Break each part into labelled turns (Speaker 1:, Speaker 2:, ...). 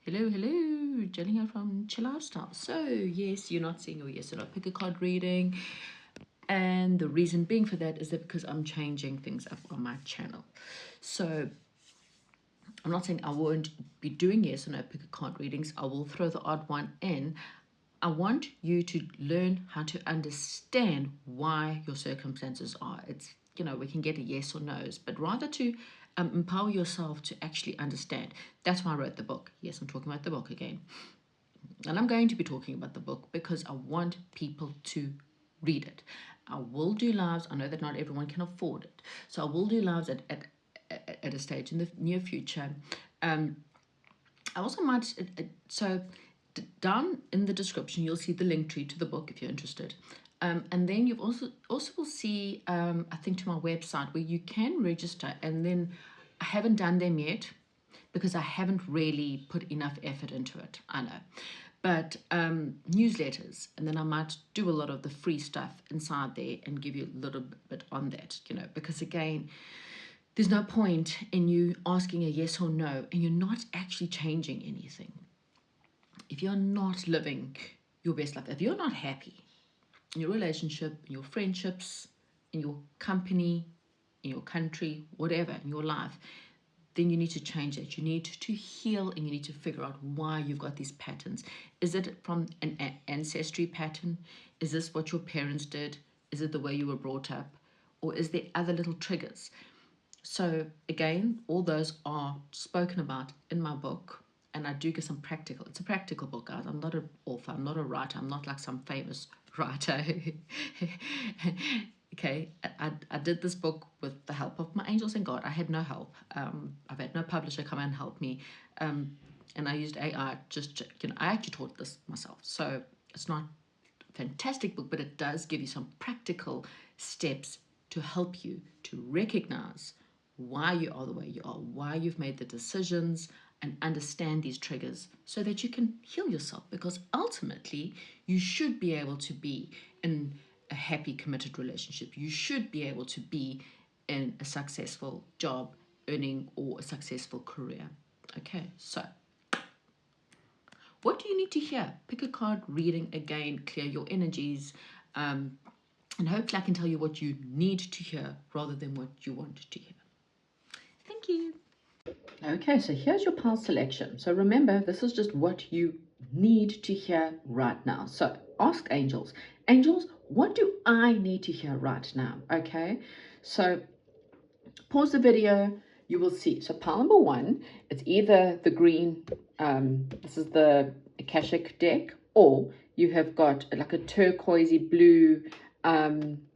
Speaker 1: Hello, hello, Jolene here from Chill Lifestyle. So, yes, you're not seeing your yes or no pick a card reading. And the reason being for that is that because I'm changing things up on my channel. So, I'm not saying I won't be doing yes or no pick a card readings. I will throw the odd one in. I want you to learn how to understand why your circumstances are. We can get a yes or no's, but rather to empower yourself to actually understand. That's why I wrote the book. Yes, I'm talking about the book again. And I'm going to be talking about the book because I want people to read it. I will do lives. I know that not everyone can afford it. So I will do lives at a stage in the near future. I also might, down in the description, you'll see the link tree to the book if you're interested. And then you also will see, I think, to my website where you can register. And then I haven't done them yet because I haven't really put enough effort into it. I know. But newsletters, and then I might do a lot of the free stuff inside there and give you a little bit on that, because again, there's no point in you asking a yes or no and you're not actually changing anything. If you're not living your best life, if you're not happy in your relationship, in your friendships, in your company, in your country, whatever, in your life, then you need to change it. You need to heal and you need to figure out why you've got these patterns. Is it from an ancestry pattern? Is this what your parents did? Is it the way you were brought up? Or is there other little triggers? So again, all those are spoken about in my book, and I do give some practical. It's a practical book, guys. I'm not an author. I'm not a writer. I'm not like some famous writer. Okay, I did this book with the help of my angels and God. I had no help. I've had no publisher come and help me, and I used AI. I actually taught this myself. So it's not a fantastic book, but it does give you some practical steps to help you to recognize why you are the way you are, why you've made the decisions, and understand these triggers so that you can heal yourself. Because ultimately, you should be able to be in a happy, committed relationship. You should be able to be in a successful job, earning, or a successful career. Okay, so what do you need to hear? Pick a card, reading again, clear your energies, and hopefully I can tell you what you need to hear rather than what you want to hear. Thank you. Okay, so here's your pile selection. So remember, this is just what you need to hear right now. So ask angels. Angels, what do I need to hear right now? Okay, so pause the video. You will see. So pile number one, it's either the green, this is the Akashic deck, or you have got like a turquoisey blue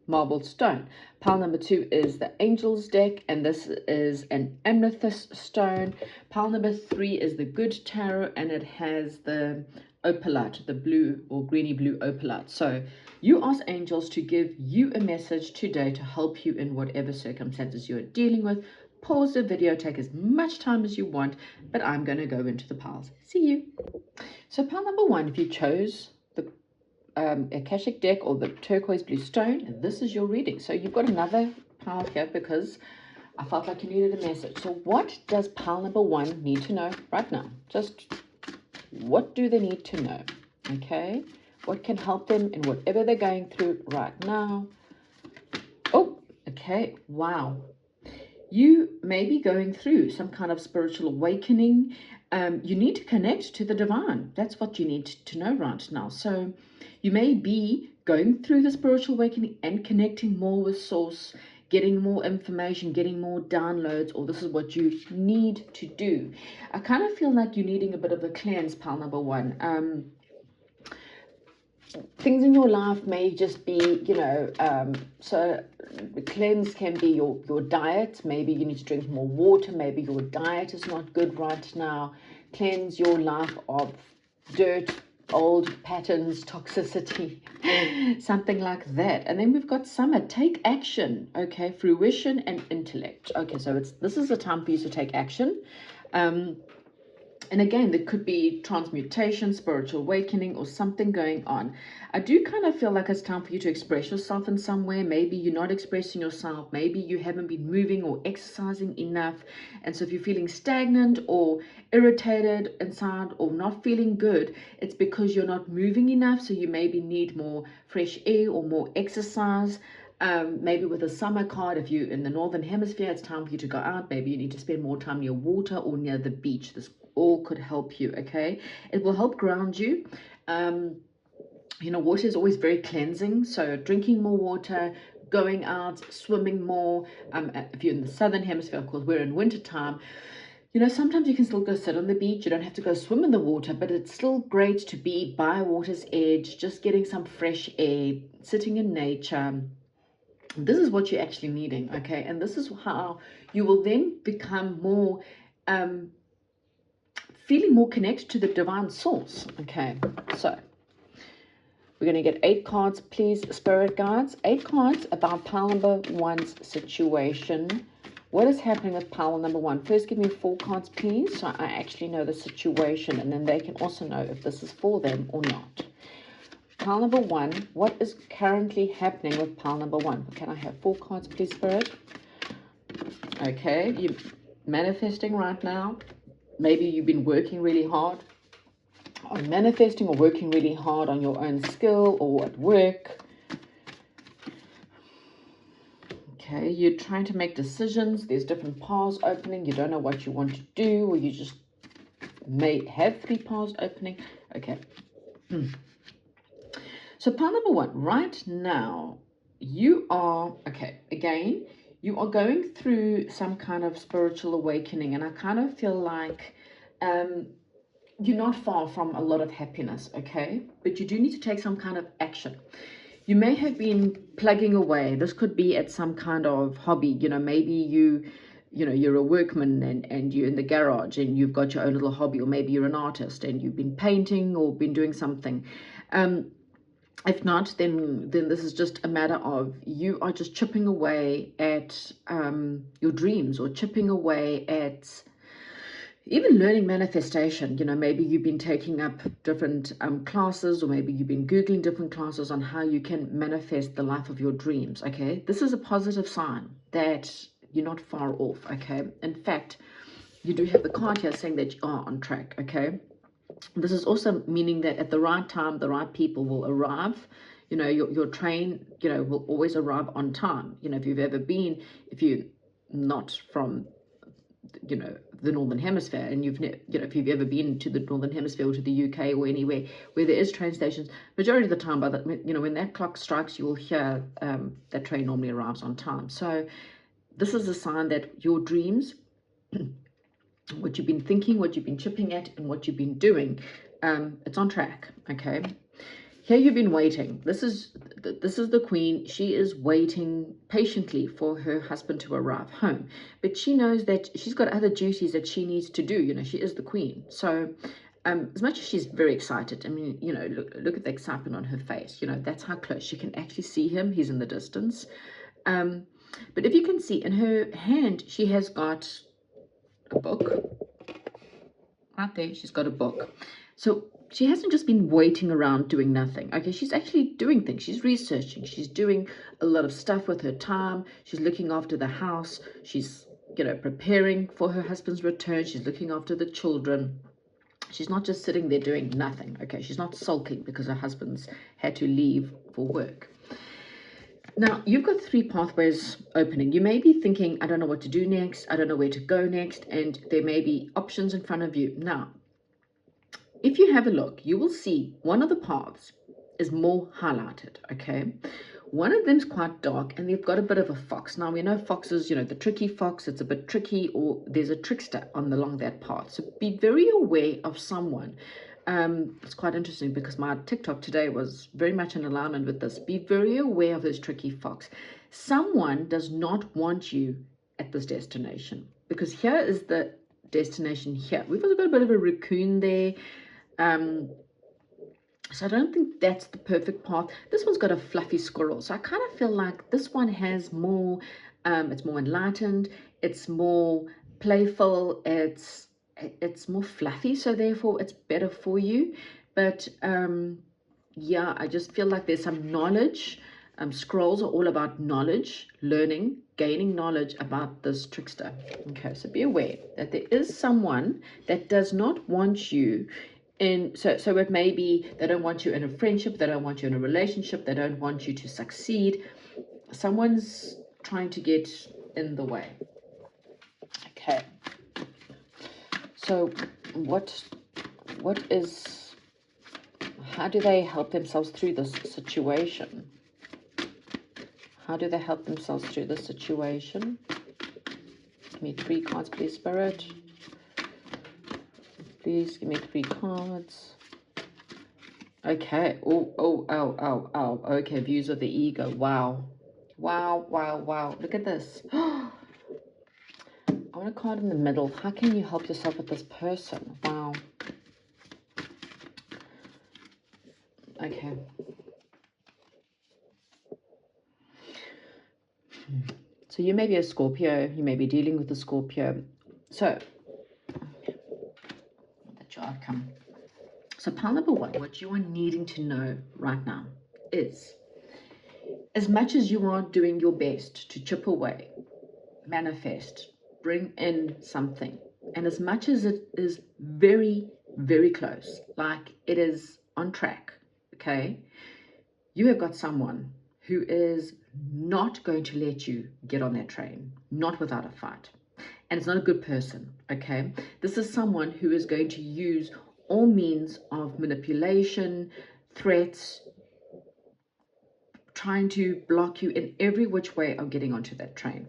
Speaker 1: marbled stone. Pile number two is the Angels deck, and this is an amethyst stone. Pile number three is the Good Tarot, and it has the opalite, the blue or greeny blue opalite. So you ask angels to give you a message today to help you in whatever circumstances you're dealing with. Pause the video, take as much time as you want, but I'm going to go into the piles. See you. So pile number one, if you chose the Akashic deck or the turquoise blue stone, this is your reading. So you've got another pile here because I felt like you needed a message. So what does pile number one need to know right now? Just what do they need to know? Okay, what can help them in whatever they're going through right now? Oh, okay, wow. You may be going through some kind of spiritual awakening. You need to connect to the divine. That's what you need to know right now. So you may be going through the spiritual awakening and connecting more with source, getting more information, getting more downloads, or this is what you need to do. I kind of feel like you're needing a bit of a cleanse, pile number one. Things in your life may just be, so the cleanse can be your diet. Maybe you need to drink more water. Maybe your diet is not good right now. Cleanse your life of dirt, old patterns, toxicity, something like that. And then we've got summer. Take action, okay? Fruition and intellect. Okay, so this is the time for you to take action. And again, there could be transmutation, spiritual awakening, or something going on. I do kind of feel like it's time for you to express yourself in some way. Maybe you're not expressing yourself. Maybe you haven't been moving or exercising enough. And so if you're feeling stagnant or irritated inside or not feeling good, it's because you're not moving enough. So you maybe need more fresh air or more exercise. Maybe with a summer card, if you're in the northern hemisphere, it's time for you to go out. Maybe you need to spend more time near water or near the beach. This all could help you. Okay, it will help ground you. You know, water is always very cleansing, so drinking more water, going out, swimming more. If you're in the southern hemisphere, of course, we're in winter time. You know, sometimes you can still go sit on the beach. You don't have to go swim in the water, but it's still great to be by water's edge, just getting some fresh air, sitting in nature. This is what you're actually needing, okay? And this is how you will then become more feeling more connected to the divine source. Okay, so we're going to get 8 cards, please, spirit guides. 8 cards about pile number 1's situation. What is happening with pile number 1? First, give me 4 cards, please, so I actually know the situation, and then they can also know if this is for them or not. Pile number 1, what is currently happening with pile number 1? Can I have 4 cards, please, spirit? Okay, you're manifesting right now. Maybe you've been working really hard on manifesting or working really hard on your own skill or at work. Okay, you're trying to make decisions. There's different paths opening. You don't know what you want to do, or you just may have 3 paths opening. Okay. So part number 1, right now, you are, okay, again, you are going through some kind of spiritual awakening, and I kind of feel like you're not far from a lot of happiness, okay? But you do need to take some kind of action. You may have been plugging away. This could be at some kind of hobby. You know, maybe you're a workman and you're in the garage and you've got your own little hobby, or maybe you're an artist and you've been painting or been doing something. If not, then this is just a matter of you are just chipping away at your dreams, or chipping away at even learning manifestation. You know, maybe you've been taking up different classes, or maybe you've been Googling different classes on how you can manifest the life of your dreams, okay? This is a positive sign that you're not far off, okay? In fact, you do have the card here saying that you are on track, okay? This is also meaning that at the right time, the right people will arrive. You know, your train, you know, will always arrive on time. You know, if you've ever been, if you're not from, you know, the northern hemisphere, and you know, if you've ever been to the northern hemisphere or to the UK or anywhere where there is train stations, majority of the time, by the, you know, when that clock strikes, you will hear that train normally arrives on time. So this is a sign that your dreams, what you've been thinking, what you've been chipping at, and what you've been doing, it's on track, okay? Here you've been waiting. This is the queen. She is waiting patiently for her husband to arrive home, but she knows that she's got other duties that she needs to do. You know, she is the queen. So as much as she's very excited, I mean, you know, look at the excitement on her face. You know, that's how close she can actually see him. He's in the distance. But if you can see in her hand, she has got a book. Right there, she's got a book. So she hasn't just been waiting around doing nothing. Okay, she's actually doing things. She's researching. She's doing a lot of stuff with her time. She's looking after the house. She's, you know, preparing for her husband's return. She's looking after the children. She's not just sitting there doing nothing. Okay, she's not sulking because her husband's had to leave for work. Now, you've got 3 pathways opening. You may be thinking, I don't know what to do next. I don't know where to go next. And there may be options in front of you. Now, if you have a look, you will see one of the paths is more highlighted, okay? One of them's quite dark, and they've got a bit of a fox. Now, we know foxes, you know, the tricky fox, it's a bit tricky, or there's a trickster along that path. So be very aware of someone. It's quite interesting because my TikTok today was very much in alignment with this. Be very aware of this tricky fox. Someone does not want you at this destination, because here is the destination here. We've also got a bit of a raccoon there. So I don't think that's the perfect path. This one's got a fluffy squirrel. So I kind of feel like this one has more, it's more enlightened. It's more playful. It's it's more fluffy, so therefore it's better for you. But yeah, I just feel like there's some knowledge. Scrolls are all about knowledge, learning, gaining knowledge about this trickster. Okay, so be aware that there is someone that does not want you in, so it may be they don't want you in a friendship, they don't want you in a relationship, they don't want you to succeed. Someone's trying to get in the way. Okay, so how do they help themselves through this situation? How do they help themselves through this situation? Give me 3 cards, please, Spirit. Please give me 3 cards. Okay. Oh. Okay, views of the ego. Wow. Wow. Look at this. I want a card in the middle. How can you help yourself with this person? Wow. Okay. So you may be a Scorpio. You may be dealing with a Scorpio. So, that's your outcome. So pile number 1, what you are needing to know right now is, as much as you are doing your best to chip away, manifest, bring in something, and as much as it is very, very close, like it is on track, okay, you have got someone who is not going to let you get on that train, not without a fight. And it's not a good person, okay? This is someone who is going to use all means of manipulation, threats, trying to block you in every which way of getting onto that train.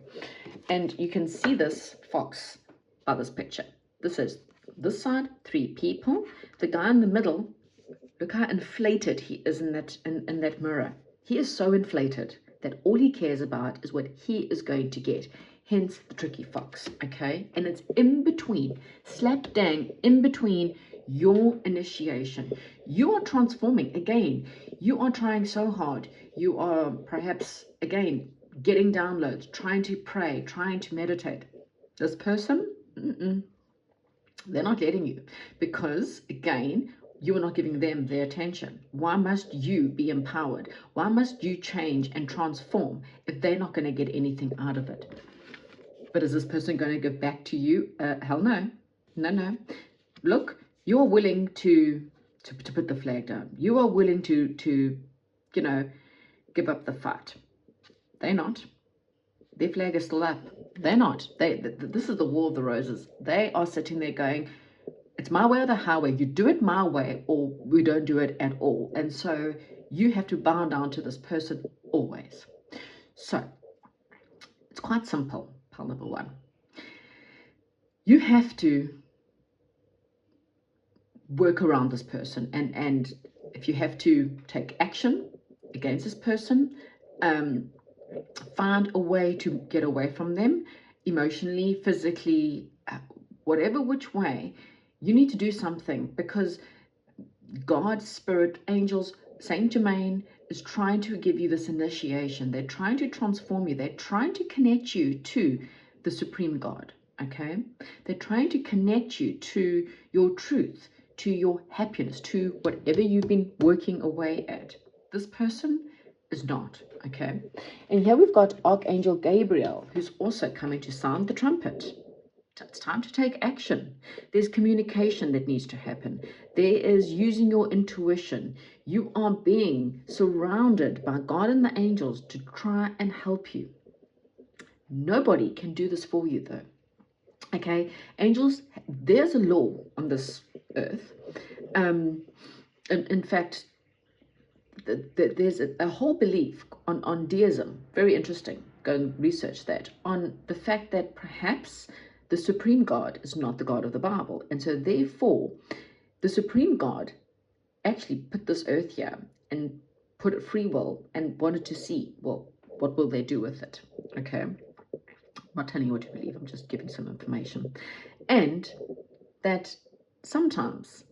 Speaker 1: And you can see this fox by this picture. This is this side, 3 people. The guy in the middle, look how inflated he is in that mirror. He is so inflated that all he cares about is what he is going to get. Hence the tricky fox, okay? And it's in between, slap dang in between your initiation. You are transforming again. You are trying so hard. You are perhaps, again, getting downloads, trying to pray, trying to meditate. This person, they're not letting you, because, again, you are not giving them their attention. Why must you be empowered? Why must you change and transform if they're not going to get anything out of it? But is this person going to give back to you? Hell no. No. Look, you are willing to put the flag down. You are willing to give up the fight. They're not. Their flag is still up. They're not. This is the War of the Roses. They are sitting there going, it's my way or the highway. You do it my way or we don't do it at all. And so you have to bow down to this person always. So it's quite simple. Pile number 1. You have to work around this person. And if you have to take action against this person, find a way to get away from them emotionally, physically, whatever which way, you need to do something, because God, Spirit, angels, Saint Germain is trying to give you this initiation. They're trying to transform you. They're trying to connect you to the Supreme God, okay? They're trying to connect you to your truth, to your happiness, to whatever you've been working away at. This person is not, okay? And here we've got Archangel Gabriel, who's also coming to sound the trumpet. It's time to take action. There's communication that needs to happen. There is using your intuition. You are being surrounded by God and the angels to try and help you. Nobody can do this for you, though. Okay, angels, there's a law on this earth. In fact, there's a whole belief on deism, very interesting, go and research that, on the fact that perhaps the Supreme God is not the God of the Bible. And so therefore, the Supreme God actually put this earth here and put a free will and wanted to see, well, what will they do with it? Okay, I'm not telling you what to believe, I'm just giving some information. And that sometimes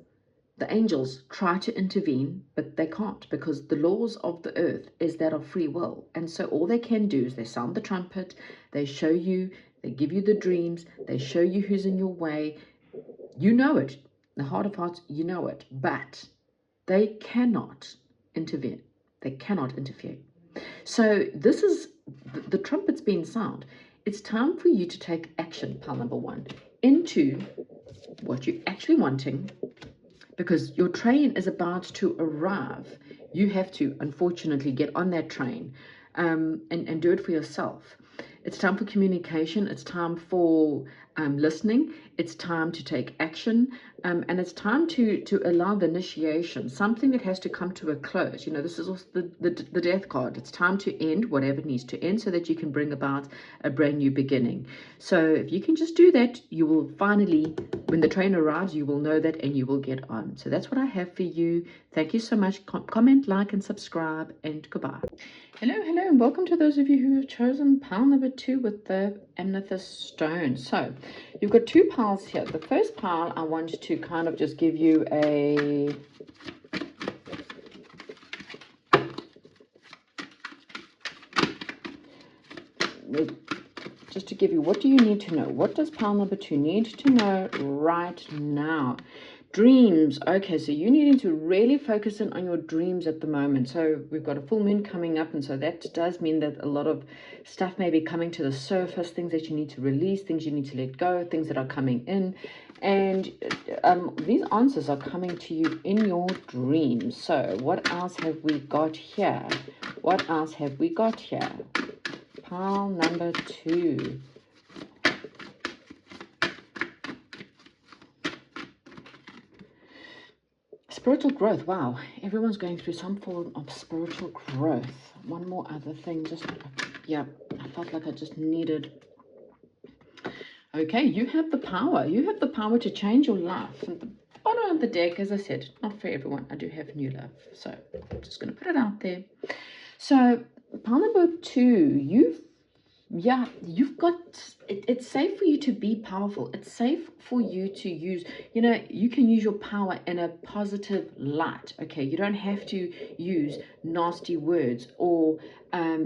Speaker 1: the angels try to intervene, but they can't, because the laws of the earth is that of free will. And so all they can do is they sound the trumpet, they show you, they give you the dreams, they show you who's in your way. You know it. The heart of hearts, you know it. But they cannot intervene. They cannot interfere. So this is the trumpet's being sound. It's time for you to take action, pile number one, into what you're actually wanting, because your train is about to arrive. You have to, unfortunately, get on that train and do it for yourself. It's time for communication. It's time for listening. It's time to take action. And it's time to allow the initiation, something that has to come to a close. You know, this is also the death card. It's time to end whatever needs to end so that you can bring about a brand new beginning. So if you can just do that, you will finally, when the train arrives, you will know that and you will get on. So that's what I have for you. Thank you so much. Comment, like, and subscribe, and goodbye. Hello, and welcome to those of you who have chosen pile number 2 with the amethyst stone. So you've got 2 piles here. The first pile, I want to kind of just give you just to give you, what do you need to know? What does pile number 2 need to know right now? Dreams. Okay, so you're needing to really focus in on your dreams at the moment. So we've got a full moon coming up, and so that does mean that a lot of stuff may be coming to the surface, things that you need to release, things you need to let go, things that are coming in. And these answers are coming to you in your dreams. So what else have we got here? What else have we got here? Pile number 2. Spiritual growth. Wow, everyone's going through some form of spiritual growth. One more other thing, just, yeah, I felt like I just needed. Okay, you have the power. You have the power to change your life. And the bottom of the deck, as I said, not for everyone. I do have new love, so I'm just going to put it out there. So pile number 2, you've got it. It's safe for you to be powerful. It's safe for you to use, you know, you can use your power in a positive light. Okay, you don't have to use nasty words or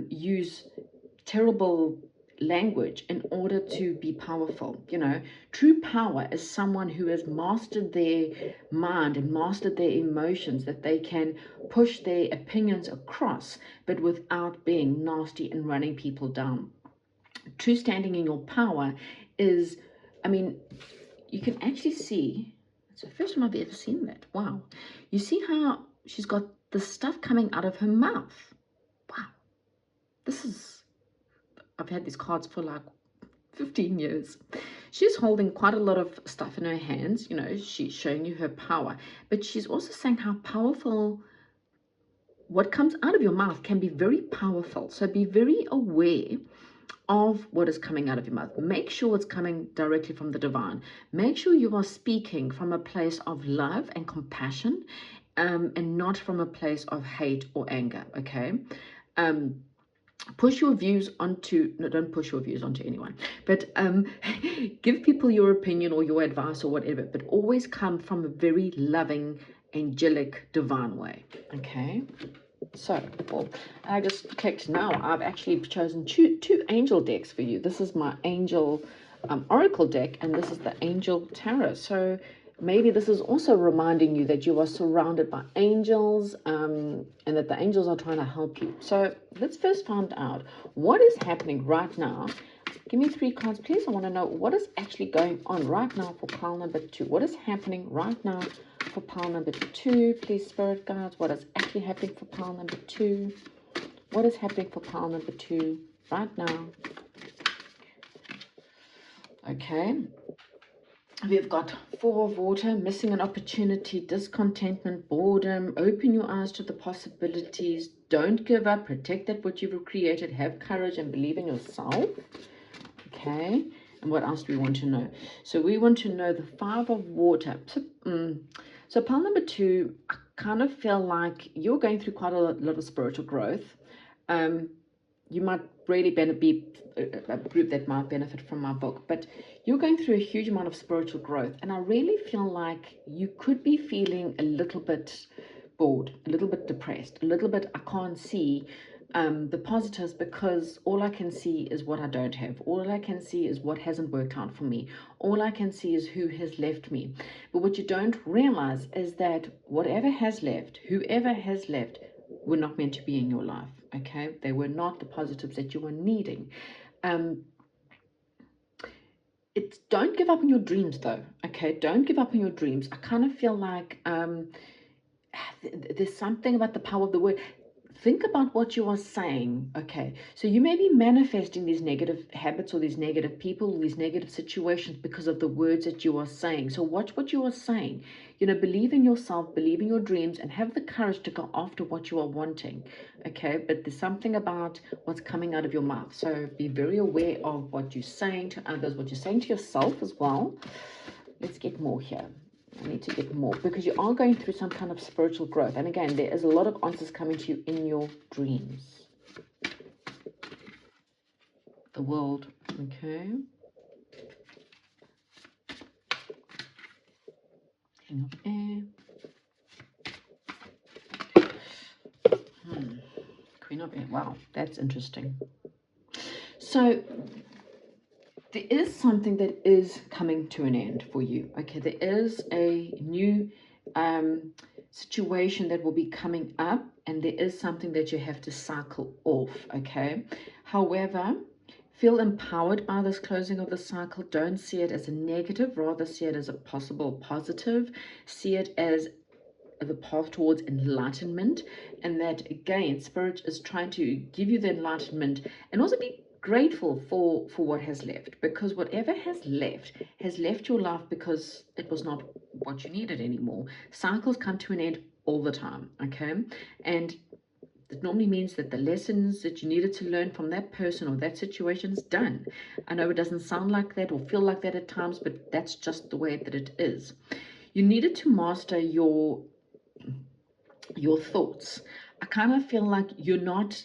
Speaker 1: use terrible language in order to be powerful. You know, true power is someone who has mastered their mind and mastered their emotions, that they can push their opinions across, but without being nasty and running people down. True standing in your power is, I mean, you can actually see, it's the first time I've ever seen that. Wow. You see how she's got the stuff coming out of her mouth. Wow. This is, I've had these cards for like 15 years. She's holding quite a lot of stuff in her hands. You know, she's showing you her power, but she's also saying how powerful what comes out of your mouth can be very powerful. So be very aware of what is coming out of your mouth. Make sure it's coming directly from the divine. Make sure you are speaking from a place of love and compassion, and not from a place of hate or anger. Okay. Push your views onto, no, don't push your views onto anyone, but give people your opinion or your advice or whatever, but always come from a very loving, angelic, divine way. Okay. So, well, I just clicked now. I've actually chosen two angel decks for you. This is my angel oracle deck, and this is the angel tarot. So maybe this is also reminding you that you are surrounded by angels, and that the angels are trying to help you. So let's first find out what is happening right now. Give me 3 cards, please. I want to know what is actually going on right now for pile number 2. What is happening right now for pile number 2? Please, spirit guides, what is actually happening for pile number 2? What is happening for pile number 2 right now? Okay. We've got 4 of water, missing an opportunity, discontentment, boredom. Open your eyes to the possibilities. Don't give up. Protect that what you've created. Have courage and believe in yourself. Okay, and what else do we want to know? So we want to know the 5 of water. So pile number 2, I kind of feel like you're going through quite a lot of spiritual growth. You might really be a group that might benefit from my book, but you're going through a huge amount of spiritual growth, and I really feel like you could be feeling a little bit bored, a little bit depressed, a little bit, I can't see the positives, because all I can see is what I don't have. All I can see is what hasn't worked out for me. All I can see is who has left me. But what you don't realize is that whatever has left, whoever has left, were not meant to be in your life. Okay, they were not the positives that you were needing. It's don't give up on your dreams though. Okay, don't give up on your dreams. I kind of feel like there's something about the power of the word. Think about what you are saying. Okay, so you may be manifesting these negative habits or these negative people, these negative situations because of the words that you are saying. So watch what you are saying. You know, believe in yourself, believe in your dreams, and have the courage to go after what you are wanting. Okay, but there's something about what's coming out of your mouth. So be very aware of what you're saying to others, what you're saying to yourself as well. Let's get more here. I need to get more, because you are going through some kind of spiritual growth. And again, there is a lot of answers coming to you in your dreams. The world, okay. King of Air. Queen of Air. Wow, that's interesting. So there is something that is coming to an end for you. Okay, there is a new situation that will be coming up, and there is something that you have to cycle off. Okay, however, feel empowered by this closing of the cycle. Don't see it as a negative, rather see it as a possible positive. See it as the path towards enlightenment, and that again, Spirit is trying to give you the enlightenment, and also be grateful for what has left, because whatever has left your life because it was not what you needed anymore. Cycles come to an end all the time, okay? And it normally means that the lessons that you needed to learn from that person or that situation is done. I know it doesn't sound like that or feel like that at times, but that's just the way that it is. You needed to master your thoughts. I kind of feel like you're not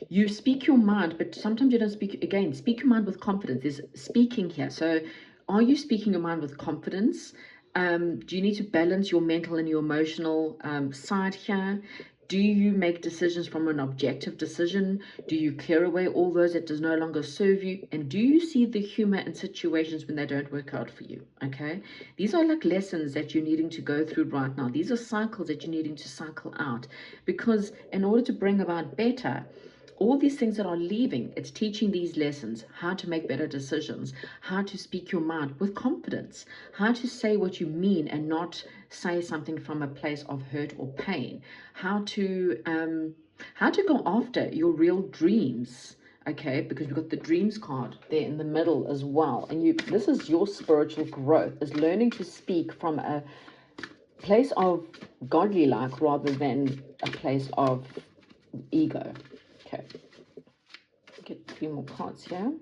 Speaker 1: you speak your mind, but sometimes you don't speak. Again, speak your mind with confidence. There's speaking here. So are you speaking your mind with confidence? Do you need to balance your mental and your emotional side here? Do you make decisions from an objective decision? Do you clear away all those that does no longer serve you? And do you see the humor in situations when they don't work out for you? Okay, these are like lessons that you're needing to go through right now. These are cycles that you're needing to cycle out, because in order to bring about better, all these things that are leaving, it's teaching these lessons: how to make better decisions, how to speak your mind with confidence, how to say what you mean and not say something from a place of hurt or pain, how to go after your real dreams. Okay, because we've got the dreams card there in the middle as well, and this is your spiritual growth, is learning to speak from a place of godly like rather than a place of ego. Okay, get 3 more cards here.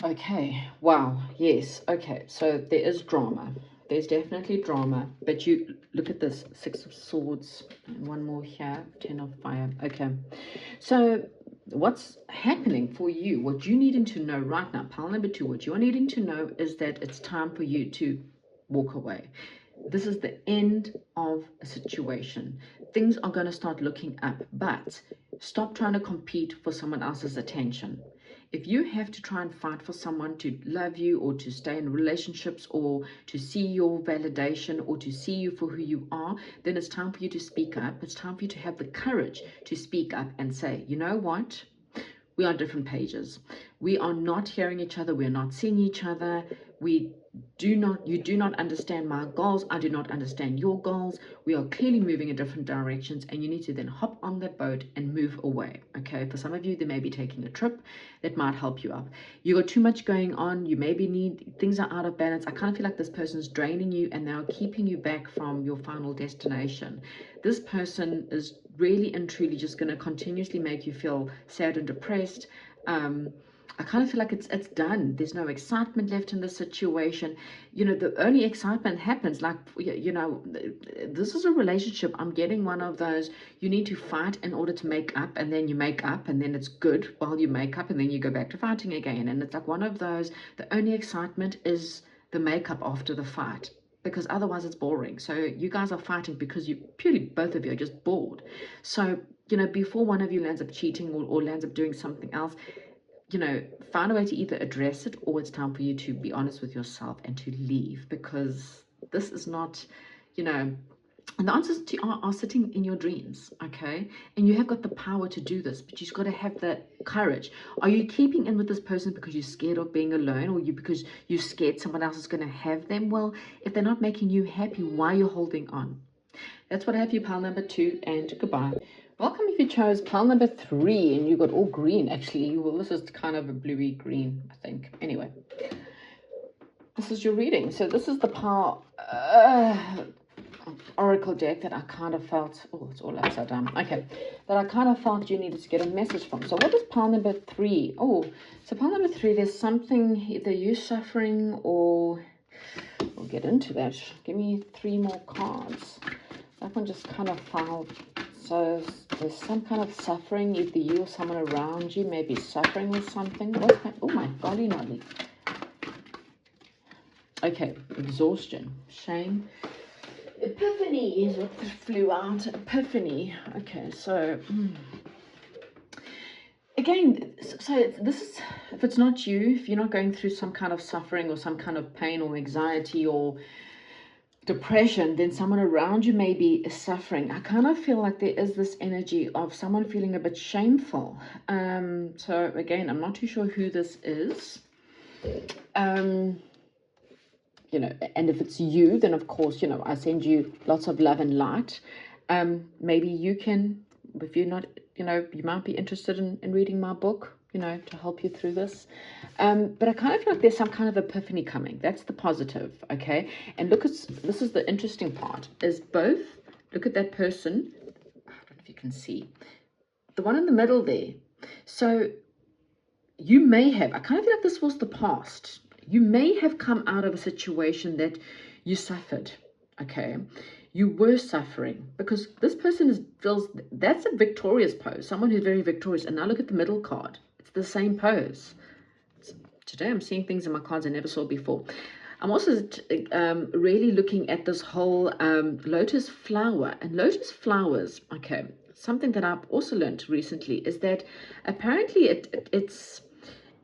Speaker 1: Okay, wow, yes, okay, so there is drama. There's definitely drama, but you look at this 6 of Swords, and 1 more here, 10 of Fire. Okay, so what's happening for you, what you needing to know right now, pile number 2, what you're needing to know is that it's time for you to walk away. This is the end of a situation. Things are going to start looking up, but stop trying to compete for someone else's attention. If you have to try and fight for someone to love you or to stay in relationships or to see your validation or to see you for who you are, then it's time for you to speak up. It's time for you to have the courage to speak up and say, you know what? We are on different pages. We are not hearing each other. We are not seeing each other. You do not understand my goals. I do not understand your goals. We are clearly moving in different directions, and you need to then hop on that boat and move away. Okay, for some of you, they may be taking a trip that might help you up. You got too much going on. You maybe things are out of balance. I kind of feel like this person's draining you and now keeping you back from your final destination. This person is really and truly just going to continuously make you feel sad and depressed. I kind of feel like it's done. There's no excitement left in the situation. You know, the only excitement happens like, you know, this is a relationship. I'm getting one of those, you need to fight in order to make up, and then you make up, and then it's good while you make up, and then you go back to fighting again. And it's like one of those, the only excitement is the makeup after the fight. because otherwise it's boring. So you guys are fighting because you purely, both of you are just bored. So, you know, before one of you lands up cheating or lands up doing something else, you know, find a way to either address it, or it's time for you to be honest with yourself and to leave, because this is not, you know, and the answers are sitting in your dreams, okay? And you have got the power to do this, but you've got to have the courage. Are you keeping in with this person because you're scared of being alone, or because you're scared someone else is going to have them? Well, if they're not making you happy, why are you holding on? That's what I have for you, pile number 2, and goodbye. Welcome if you chose pile number 3, and you got all green, actually. Well, this is kind of a bluey green, I think. Anyway, this is your reading. So this is the pile... oracle deck that I kind of felt, oh, it's all upside down, okay, that I kind of felt you needed to get a message from. So what is pile number 3? Oh, so pile number 3, there's something, either you suffering, or we'll get into that. Give me 3 more cards. That one just kind of felt, so there's some kind of suffering, either you or someone around you may be suffering with something. What's that? Oh my golly nolly. Okay, exhaustion, shame. Epiphany is what flew out. Epiphany. Okay, so again, so this is, if it's not you, if you're not going through some kind of suffering or some kind of pain or anxiety or depression, then someone around you may be suffering. I kind of feel like there is this energy of someone feeling a bit shameful. So again, I'm not too sure who this is. You know, and if it's you, then of course, you know, I send you lots of love and light. Maybe you can, if you're not, you know, you might be interested in reading my book, you know, to help you through this. But I kind of feel like there's some kind of epiphany coming. That's the positive, okay? And look, this is the interesting part, is both, look at that person, I don't know if you can see, the one in the middle there. So you may have, I kind of feel like this was the past. You may have come out of a situation that you suffered, okay? You were suffering, because this person feels, that's a victorious pose, someone who's very victorious. And now look at the middle card. It's the same pose. Today I'm seeing things in my cards I never saw before. I'm also really looking at this whole lotus flower. And lotus flowers, okay, something that I've also learned recently is that apparently it's...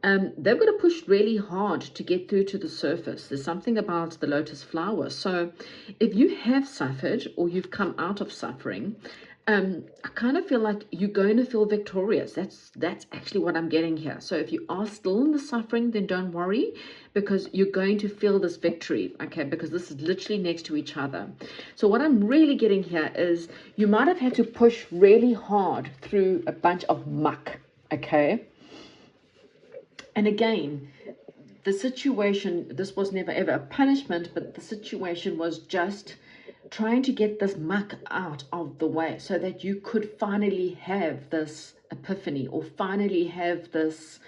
Speaker 1: they've got to push really hard to get through to the surface. There's something about the lotus flower. So if you have suffered or you've come out of suffering, I kind of feel like you're going to feel victorious. That's actually what I'm getting here. So if you are still in the suffering, then don't worry, because you're going to feel this victory, okay? Because this is literally next to each other. So what I'm really getting here is you might have had to push really hard through a bunch of muck, okay? And again, the situation, this was never ever a punishment, but the situation was just trying to get this muck out of the way so that you could finally have this epiphany, or finally have this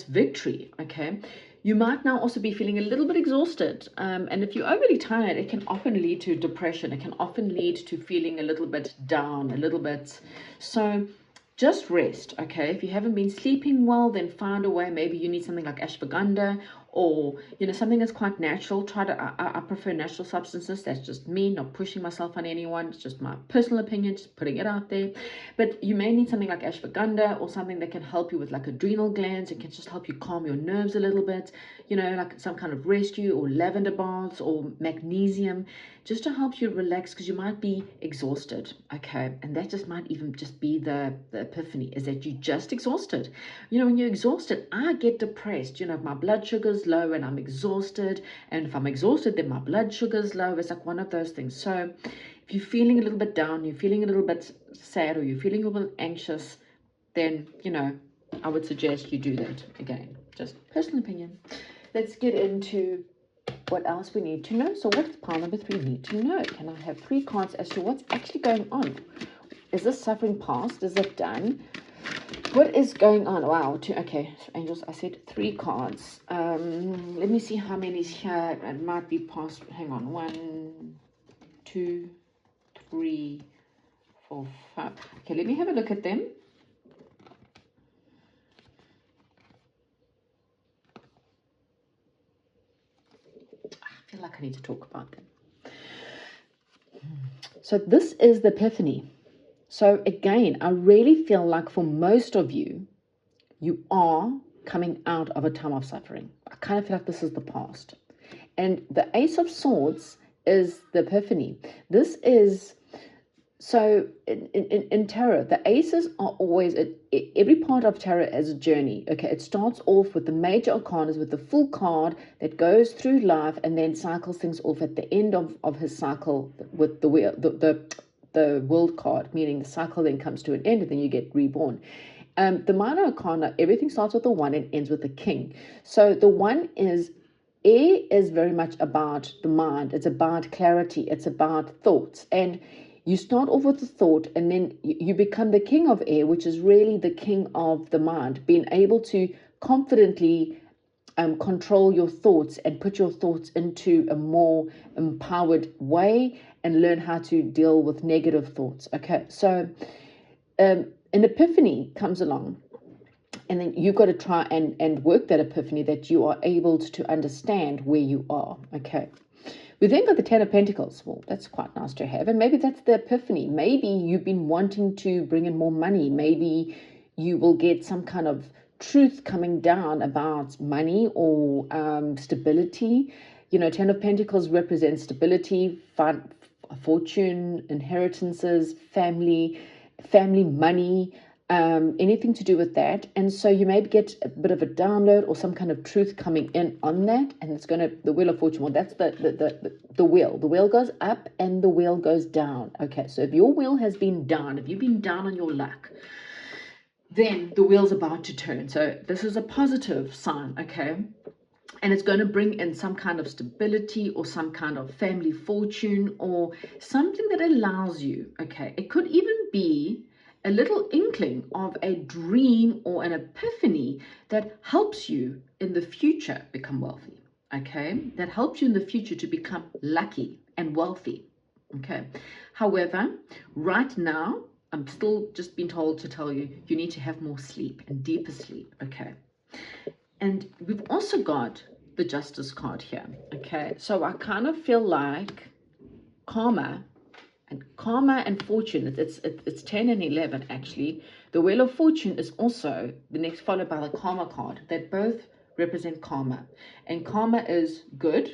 Speaker 1: victory, okay? You might now also be feeling a little bit exhausted. And if you're overly tired, it can often lead to depression. It can often lead to feeling a little bit down, a little bit. So just rest, okay? If you haven't been sleeping well, then find a way. Maybe you need something like ashwagandha, or, you know, something that's quite natural. Try to, I prefer natural substances. That's just me, not pushing myself on anyone. It's just my personal opinion, just putting it out there. But you may need something like ashwagandha, or something that can help you with like adrenal glands. It can just help you calm your nerves a little bit, you know, like some kind of rescue, or lavender baths, or magnesium, just to help you relax, because you might be exhausted, okay? And that just might even just be the epiphany, is that you're just exhausted. You know, when you're exhausted, I get depressed. You know, if my blood sugar's low and I'm exhausted, and if I'm exhausted, then my blood sugar's low. It's like one of those things. So if you're feeling a little bit down, you're feeling a little bit sad, or you're feeling a little bit anxious, then, you know, I would suggest you do that. Again, just personal opinion. Let's get into what else we need to know. So what does pile number 3 need to know? Can I have 3 cards as to what's actually going on? Is this suffering past? Is it done? What is going on? Wow. Okay, so angels, I said 3 cards. Let me see how many's here. It might be past. Hang on. 1, 2, 3, 4, 5. Okay, let me have a look at them. I feel like I need to talk about them. So this is the epiphany. So again, I really feel like for most of you, you are coming out of a time of suffering. I kind of feel like this is the past. And the Ace of Swords is the epiphany. This is, so in tarot, the aces are always, every part of tarot is a journey. Okay, it starts off with the major arcanas, with the full card that goes through life and then cycles things off at the end of his cycle with the wheel, the world card, meaning the cycle then comes to an end and then you get reborn. The minor arcana, everything starts with the one and ends with the king. So the one is, air is very much about the mind. It's about clarity. It's about thoughts. And you start off with the thought and then you become the king of air, which is really the king of the mind, being able to confidently control your thoughts and put your thoughts into a more empowered way and learn how to deal with negative thoughts. Okay, so an epiphany comes along, and then you've got to try and work that epiphany, that you are able to understand where you are. Okay. We then got the Ten of Pentacles. Well, that's quite nice to have. And maybe that's the epiphany. Maybe you've been wanting to bring in more money. Maybe you will get some kind of truth coming down about money or stability. You know, Ten of Pentacles represents stability, fun, fortune, inheritances, family money, anything to do with that. And so you maybe get a bit of a download or some kind of truth coming in on that, and it's going to, the Wheel of Fortune, well, that's the wheel. The wheel goes up and the wheel goes down. Okay, so if your wheel has been down, if you've been down on your luck, then the wheel's about to turn. So this is a positive sign, okay? And it's going to bring in some kind of stability or some kind of family fortune or something that allows you, okay? It could even be a little inkling of a dream or an epiphany that helps you in the future become wealthy, okay? That helps you in the future to become lucky and wealthy, okay? However, right now, I'm still just being told to tell you, you need to have more sleep and deeper sleep, okay? And we've also got the Justice card here, okay? So I kind of feel like karma and fortune, it's 10 and 11 actually. The Wheel of Fortune is also the next, followed by the karma card. They both represent karma. And karma is good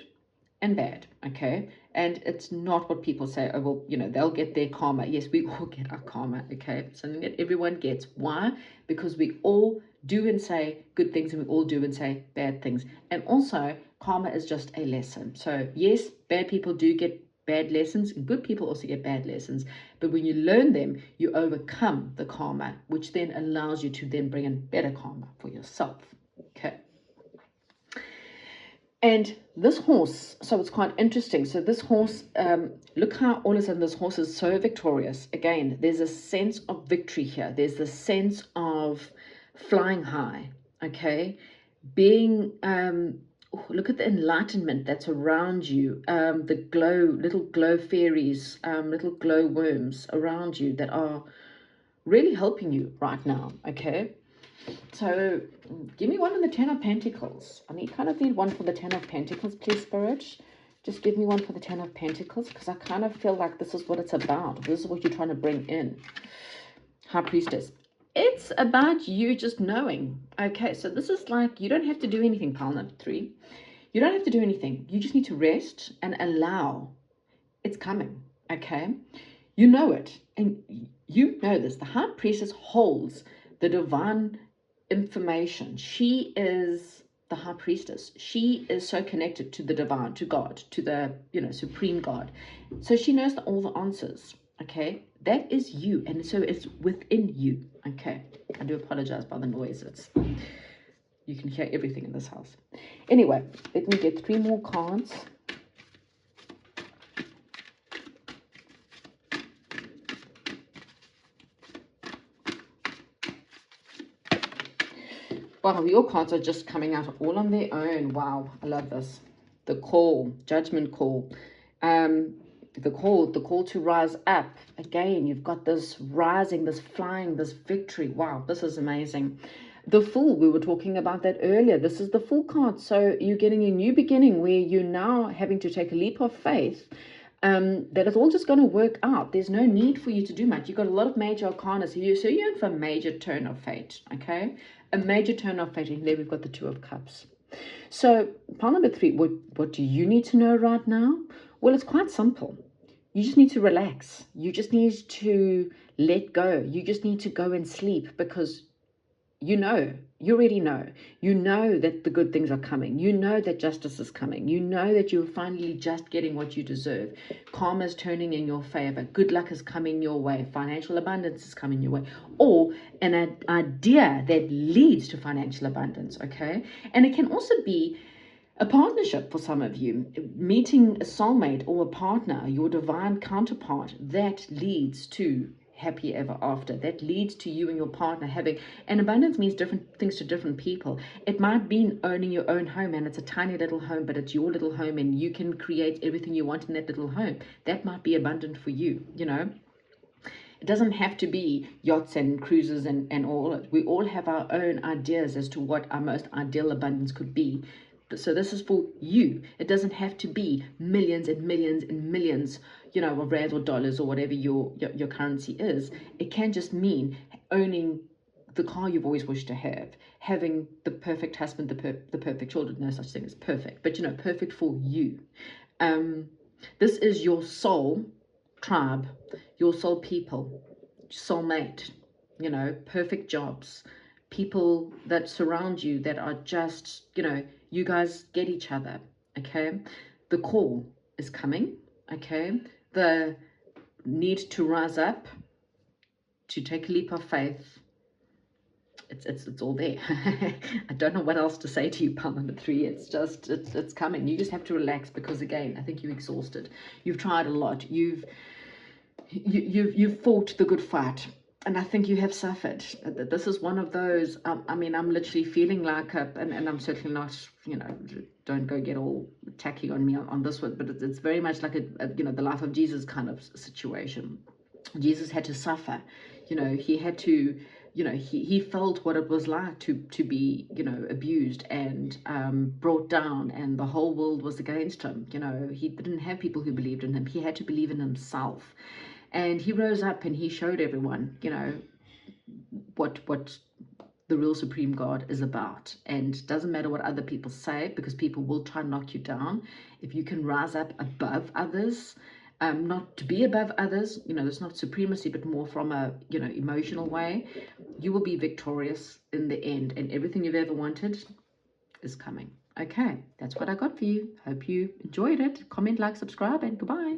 Speaker 1: and bad, okay? And it's not what people say, oh, well, you know, they'll get their karma. Yes, we all get our karma, okay? Something that everyone gets. Why? Because we all do and say good things and we all do and say bad things. And also, karma is just a lesson. So yes, bad people do get bad lessons, and good people also get bad lessons. But when you learn them, you overcome the karma, which then allows you to then bring in better karma for yourself, okay? And this horse, so it's quite interesting. So this horse, look how all of a sudden this horse is so victorious. Again, there's a sense of victory here. There's the sense of flying high, okay? Being, look at the enlightenment that's around you. The glow, little glow fairies, little glow worms around you that are really helping you right now, okay? So give me one of the Ten of Pentacles. I kind of need one for the Ten of Pentacles, please, Spirit. Just give me one for the Ten of Pentacles, because I kind of feel like this is what it's about. This is what you're trying to bring in. High Priestess. It's about you just knowing. Okay, so this is like, you don't have to do anything, pile number 3. You don't have to do anything. You just need to rest and allow. It's coming, okay? You know it, and you know this. The High Priestess holds the divine information. She is the High Priestess. She is so connected to the divine, to God, to the, you know, supreme God. So she knows all the answers, okay? That is you, and so it's within you, okay? I do apologize by the noise. You can hear everything in this house. Anyway, let me get 3 more cards. Wow, your cards are just coming out all on their own. Wow, I love this. The call, judgment call. The call to rise up. Again, you've got this rising, this flying, this victory. Wow, this is amazing. The Fool, we were talking about that earlier. This is the Fool card. So you're getting a new beginning where you're now having to take a leap of faith. that it's all just going to work out. There's no need for you to do much. You've got a lot of major arcana, so you're in for a major turn of fate, okay? A major turn of fate, and there we've got the Two of Cups. So, pile number 3, what do you need to know right now? Well, it's quite simple. You just need to relax. You just need to let go. You just need to go and sleep, because you already know that the good things are coming. You know that justice is coming. You know that you're finally just getting what you deserve. Karma is turning in your favor. Good luck is coming your way. Financial abundance is coming your way. Or an idea that leads to financial abundance, okay? And it can also be a partnership for some of you, meeting a soulmate or a partner, your divine counterpart, that leads to happy ever after. That leads to you and your partner having, and abundance means different things to different people. It might mean owning your own home, and it's a tiny little home, but it's your little home, and you can create everything you want in that little home. That might be abundant for you, you know. It doesn't have to be yachts and cruises and all. We all have our own ideas as to what our most ideal abundance could be. So this is for you. It doesn't have to be millions and millions and millions, you know, of rands or dollars or whatever your currency is. It can just mean owning the car you've always wished to have, having the perfect husband, the perfect children. No such thing as perfect, but you know, perfect for you. This is your soul tribe, your soul people, soulmate, you know, perfect jobs, people that surround you that are just, you know, you guys get each other, okay? The call is coming, okay? The need to rise up, to take a leap of faith, it's all there. I don't know what else to say to you, pile number 3. It's just, it's coming. You just have to relax, because again, I think you're exhausted. You've tried a lot. You've fought the good fight, and I think you have suffered. This is one of those, I mean, I'm literally feeling like and I'm certainly not, you know, don't go get all tacky on me on this one, but it's very much like a you know, the life of Jesus kind of situation. Jesus had to suffer, you know, he had to, you know, he felt what it was like to be, you know, abused and brought down, and the whole world was against him. You know, he didn't have people who believed in him. He had to believe in himself. And he rose up and he showed everyone, you know, what the real supreme God is about. And it doesn't matter what other people say, because people will try and knock you down. If you can rise up above others, not to be above others, you know, it's not supremacy, but more from a, you know, emotional way, you will be victorious in the end, and everything you've ever wanted is coming. Okay, that's what I got for you. Hope you enjoyed it. Comment, like, subscribe, and goodbye.